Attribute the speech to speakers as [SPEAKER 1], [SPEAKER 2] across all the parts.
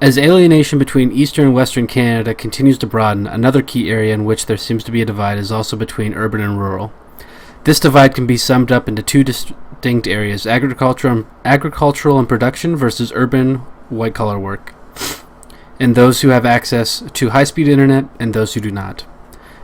[SPEAKER 1] As alienation between eastern and western Canada continues to broaden, another key area in which there seems to be a divide is also between urban and rural. This divide can be summed up into two distinct areas: agricultural and production versus urban white-collar work, and those who have access to high-speed internet and those who do not.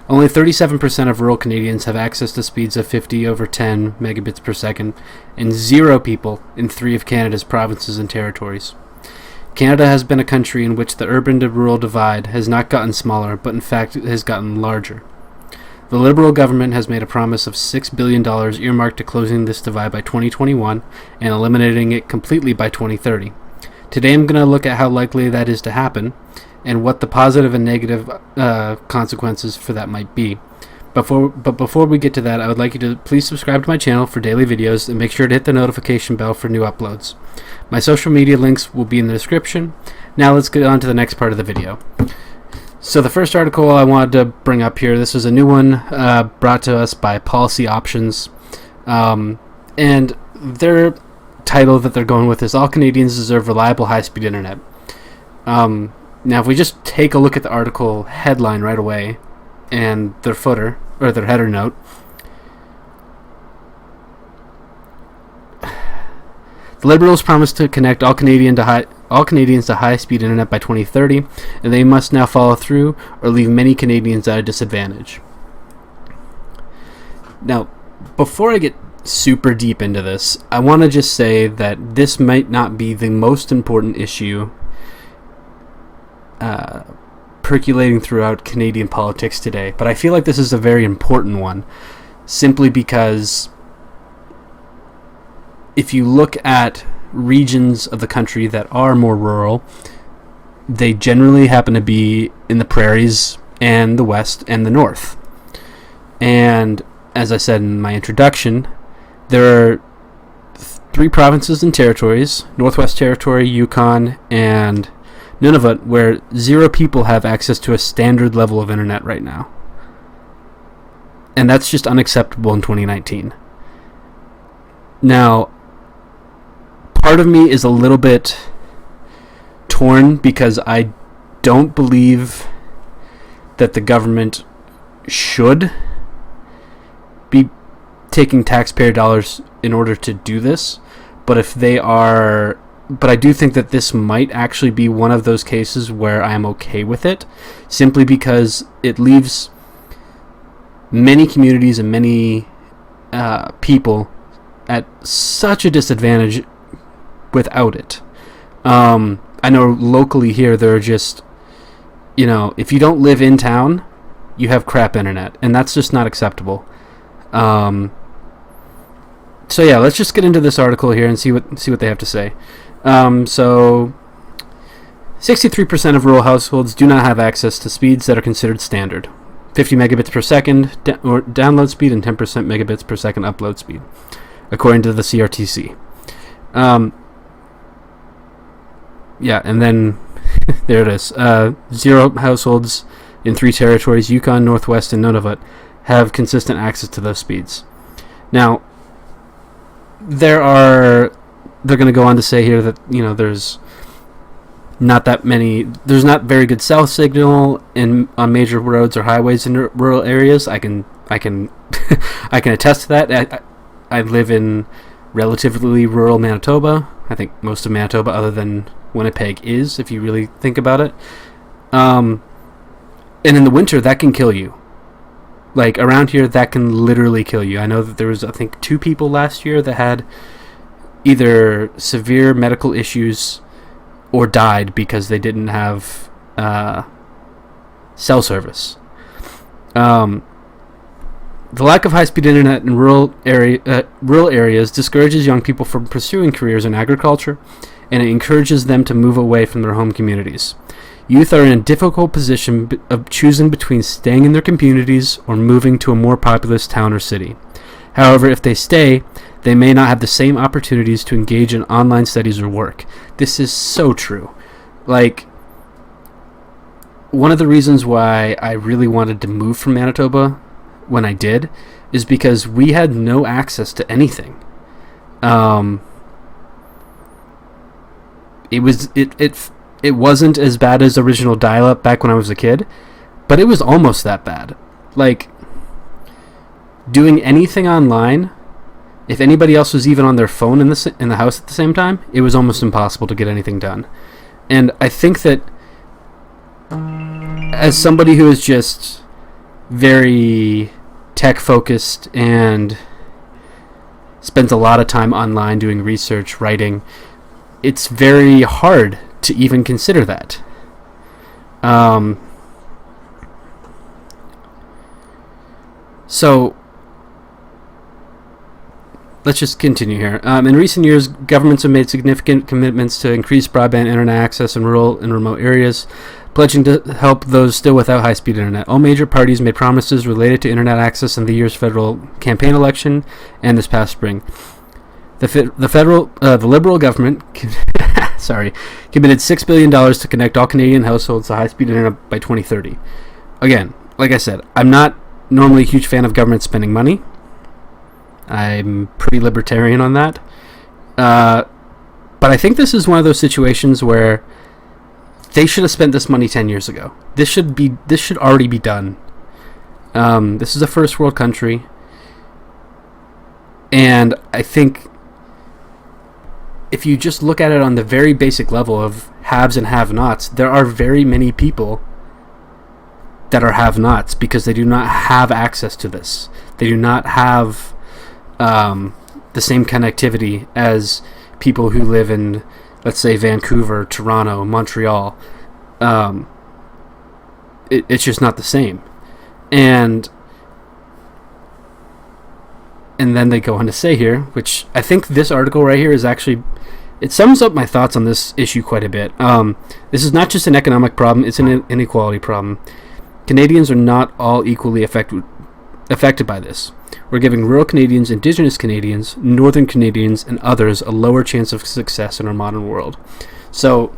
[SPEAKER 1] Only 37% of rural Canadians have access to speeds of 50 over 10 megabits per second, and 0 people in 3 of Canada's provinces and territories. Canada has been a country in which the urban to rural divide has not gotten smaller, but in fact has gotten larger. The Liberal government has made a promise of $6 billion earmarked to closing this divide by 2021 and eliminating it completely by 2030. Today I'm going to look at how likely that is to happen and what the positive and negative consequences for that might be. But before we get to that, I would like you to please subscribe to my channel for daily videos and make sure to hit the notification bell for new uploads. My social media links will be in the description. Now let's get on to the next part of the video. So the first article I wanted to bring up here, this is a new one brought to us by Policy Options. And their title that they're going with is All Canadians Deserve Reliable High-Speed Internet. Now if we just take a look at the article headline right away and their footer, or their header note, the Liberals promised to connect all Canadians to high-speed internet by 2030, and they must now follow through or leave many Canadians at a disadvantage. Now, before I get super deep into this, I want to just say that this might not be the most important issue percolating throughout Canadian politics today, but I feel like this is a very important one, simply because if you look at regions of the country that are more rural, they generally happen to be in the prairies and the west and the north. And as I said in my introduction, there are 3 provinces and territories: Northwest Territory, Yukon, and Nunavut, where 0 people have access to a standard level of internet right now. And that's just unacceptable in 2019. Now, part of me is a little bit torn because I don't believe that the government should be taking taxpayer dollars in order to do this, but I do think that this might actually be one of those cases where I am okay with it, simply because it leaves many communities and many people at such a disadvantage without it. I know locally here there are just, if you don't live in town, you have crap internet, and that's just not acceptable. So yeah, let's just get into this article here and see what they have to say. So 63% of rural households do not have access to speeds that are considered standard: 50 megabits per second download speed and 10% megabits per second upload speed, according to the CRTC. Yeah, and then there it is. 0 households in 3 territories, Yukon, Northwest, and Nunavut, have consistent access to those speeds. Now, they're going to go on to say here that there's not very good cell signal on major roads or highways in rural areas. I can I can attest to that. I live in relatively rural Manitoba. I think most of Manitoba, other than Winnipeg, is, if you really think about it. And in the winter, that can kill you. Like, around here, that can literally kill you. I know that there was, I think, 2 people last year that had either severe medical issues or died because they didn't have cell service. The lack of high-speed internet in rural areas discourages young people from pursuing careers in agriculture, and it encourages them to move away from their home communities. Youth are in a difficult position of choosing between staying in their communities or moving to a more populous town or city. However, if they stay, they may not have the same opportunities to engage in online studies or work. This is so true. Like, one of the reasons why I really wanted to move from Manitoba when I did is because we had no access to anything. it wasn't as bad as original dial-up back when I was a kid, but it was almost that bad. Like, doing anything online, if anybody else was even on their phone in the house at the same time, it was almost impossible to get anything done. And I think that as somebody who is just very tech-focused and spends a lot of time online doing research, writing, it's very hard to even consider that. So let's just continue here. In recent years, governments have made significant commitments to increase broadband internet access in rural and remote areas, pledging to help those still without high-speed internet. All major parties made promises related to internet access in the year's federal campaign election and this past spring. The Liberal government committed $6 billion to connect all Canadian households to high-speed internet by 2030. Again, like I said, I'm not normally a huge fan of government spending money. I'm pretty libertarian on that. But I think this is one of those situations where they should have spent this money 10 years ago. This should already be done. This is a first world country. And I think if you just look at it on the very basic level of haves and have-nots, there are very many people that are have-nots because they do not have access to this. They do not have the same connectivity as people who live in, let's say, Vancouver, Toronto, Montreal. It's just not the same. And then they go on to say here, which I think this article right here is actually, it sums up my thoughts on this issue quite a bit. This is not just an economic problem, it's an inequality problem. Canadians are not all equally affected by this. We're giving rural Canadians, Indigenous Canadians, Northern Canadians, and others a lower chance of success in our modern world. So,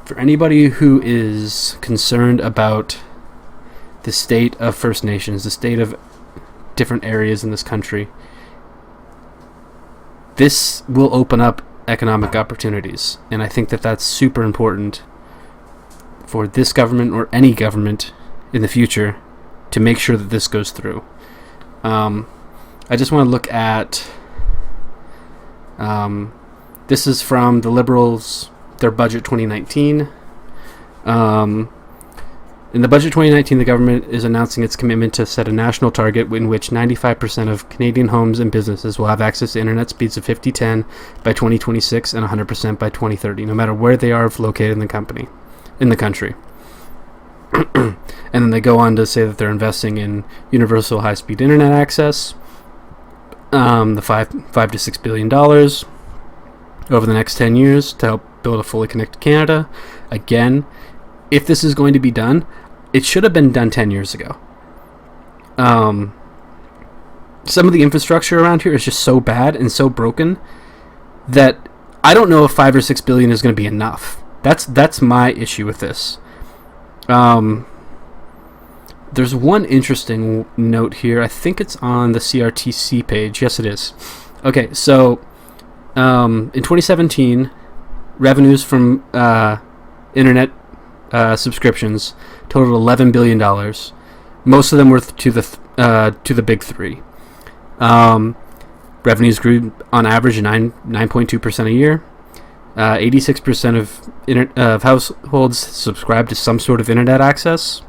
[SPEAKER 1] for anybody who is concerned about the state of First Nations, the state of different areas in this country, this will open up economic opportunities. And I think that that's super important for this government or any government in the future to make sure that this goes through. I just want to look at this is from the Liberals, their budget 2019. In the budget 2019, the government is announcing its commitment to set a national target in which 95% of Canadian homes and businesses will have access to internet speeds of 50/10 by 2026 and 100% by 2030, no matter where they are located in the country. And then they go on to say that they're investing in universal high-speed internet access, the $5 to $6 billion over the next 10 years to help build a fully connected Canada. Again, if this is going to be done, it should have been done 10 years ago. Some of the infrastructure around here is just so bad and so broken that I don't know if $5 or $6 billion is going to be enough. That's my issue with this. There's one interesting note here. I think it's on the CRTC page. Yes, it is. Okay, so in 2017, revenues from internet subscriptions totaled $11 billion. Most of them were to the big three. Revenues grew on average 9.2% a year. 86% of households subscribe to some sort of internet access.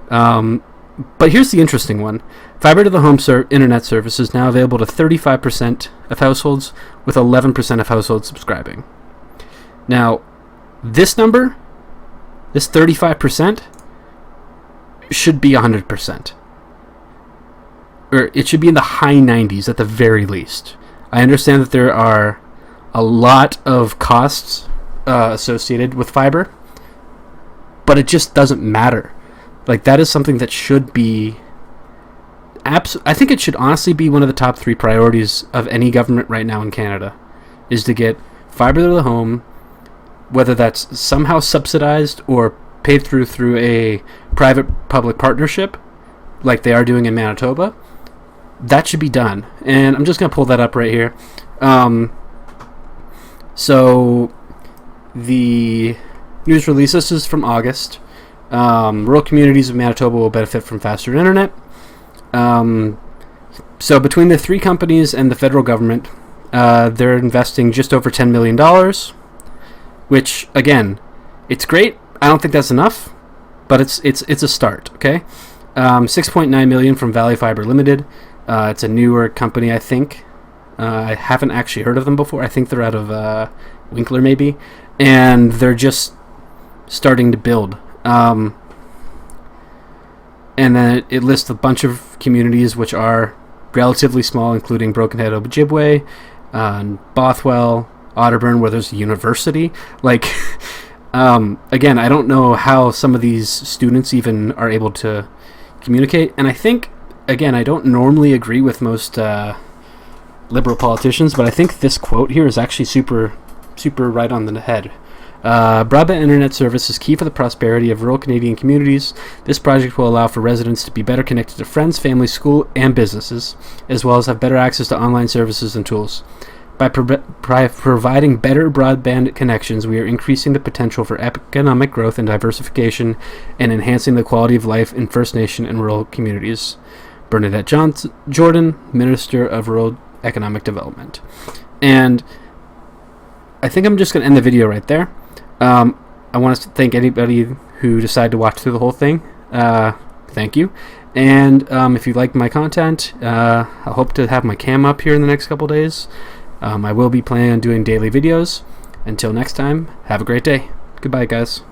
[SPEAKER 1] But here's the interesting one. Fiber to the home internet service is now available to 35% of households, with 11% of households subscribing. Now, this number, this 35%, should be 100%. Or it should be in the high 90s at the very least. I understand that there are a lot of costs associated with fiber, but it just doesn't matter. Like, that is something that should be I think it should honestly be one of the top 3 priorities of any government right now in Canada, is to get fiber to the home, whether that's somehow subsidized or paid through a private-public partnership, like they are doing in Manitoba. That should be done. And I'm just going to pull that up right here. So the news release. This is from August. Rural communities of Manitoba will benefit from faster internet. So between the three companies and the federal government, they're investing just over $10 million, which, again, it's great. I don't think that's enough, but it's a start, okay? $6.9 million from Valley Fiber Limited. It's a newer company, I think. I haven't actually heard of them before. I think they're out of Winkler, maybe. And they're just starting to build. And then it lists a bunch of communities which are relatively small, including Broken Head, Ojibwe, Bothwell, Otterburn, where there's a university. Like, again, I don't know how some of these students even are able to communicate. And I think, again, I don't normally agree with most liberal politicians, but I think this quote here is actually super right on the head. Broadband internet service is key for the prosperity of rural Canadian communities. This project will allow for residents to be better connected to friends, family, school, and businesses, as well as have better access to online services and tools. By providing better broadband connections, we are increasing the potential for economic growth and diversification and enhancing the quality of life in First Nation and rural communities. Bernadette Jordan, Minister of Rural Economic Development. And I think I'm just going to end the video right there. I want to thank anybody who decided to watch through the whole thing. Thank you. And if you liked my content, I hope to have my cam up here in the next couple days. I will be planning on doing daily videos. Until next time, have a great day. Goodbye, guys.